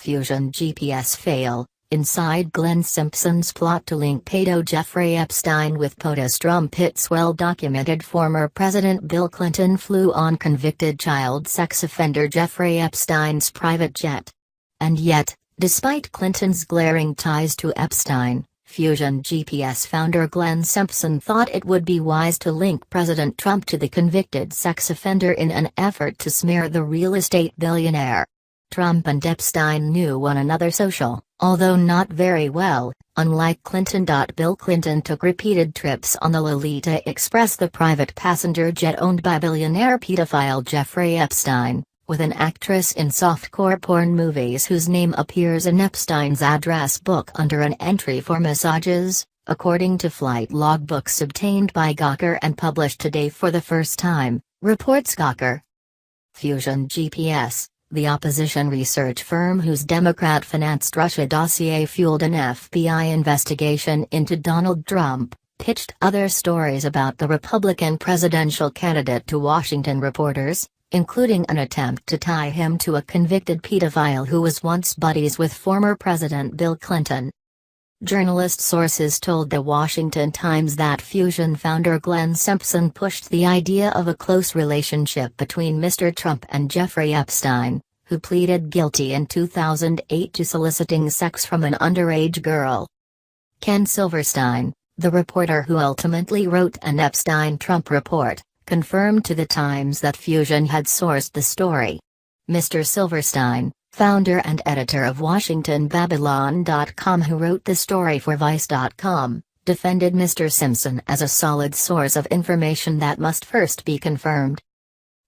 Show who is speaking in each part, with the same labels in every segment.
Speaker 1: Fusion GPS fail. Inside Glenn Simpson's plot to link Pedo Jeffrey Epstein with POTUS Trump hits. Well-documented former President Bill Clinton flew on convicted child sex offender Jeffrey Epstein's private jet. And yet, despite Clinton's glaring ties to Epstein, Fusion GPS founder Glenn Simpson thought it would be wise to link President Trump to the convicted sex offender in an effort to smear the real estate billionaire. Trump and Epstein knew one another although not very well, unlike Clinton. Bill Clinton took repeated trips on the Lolita Express, the private passenger jet owned by billionaire pedophile Jeffrey Epstein, with an actress in softcore porn movies whose name appears in Epstein's address book under an entry for massages, according to flight logbooks obtained by Gawker and published today for the first time, reports Gawker. Fusion GPS, the opposition research firm whose Democrat-financed Russia dossier fueled an FBI investigation into Donald Trump, pitched other stories about the Republican presidential candidate to Washington reporters, including an attempt to tie him to a convicted pedophile who was once buddies with former President Bill Clinton. Journalist sources told the Washington Times that Fusion founder Glenn Simpson pushed the idea of a close relationship between Mr. Trump and Jeffrey Epstein, who pleaded guilty in 2008 to soliciting sex from an underage girl. Ken Silverstein, the reporter who ultimately wrote an Epstein-Trump report, confirmed to the Times that Fusion had sourced the story. Mr. Silverstein, founder and editor of WashingtonBabylon.com, who wrote the story for Vice.com, defended Mr. Simpson as a solid source of information that must first be confirmed.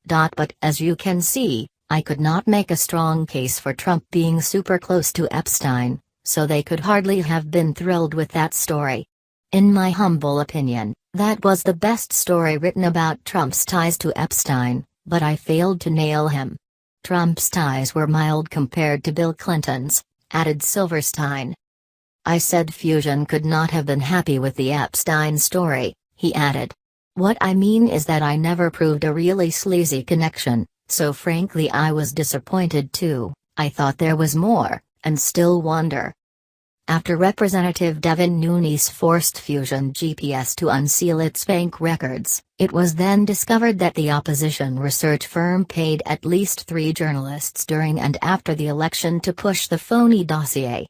Speaker 1: But as you can see, I could not make a strong case for Trump being super close to Epstein, so they could hardly have been thrilled with that story. In my humble opinion, that was the best story written about Trump's ties to Epstein, but I failed to nail him. Trump's ties were mild compared to Bill Clinton's, added Silverstein. I said Fusion could not have been happy with the Epstein story, he added. What I mean is that I never proved a really sleazy connection, so frankly I was disappointed too. I thought there was more, and still wonder. After Representative Devin Nunes forced Fusion GPS to unseal its bank records, it was then discovered that the opposition research firm paid at least 3 journalists during and after the election to push the phony dossier.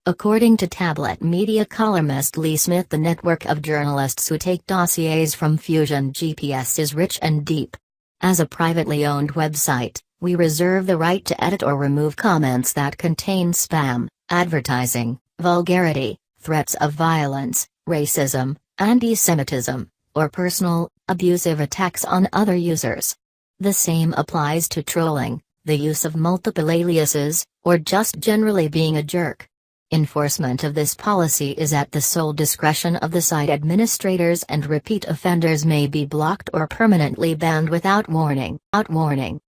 Speaker 1: According to tablet media columnist Lee Smith, the network of journalists who take dossiers from Fusion GPS is rich and deep. As a privately owned website, we reserve the right to edit or remove comments that contain spam, advertising, vulgarity, threats of violence, racism, anti-Semitism, or personal, abusive attacks on other users. The same applies to trolling, the use of multiple aliases, or just generally being a jerk. Enforcement of this policy is at the sole discretion of the site administrators, and repeat offenders may be blocked or permanently banned without warning.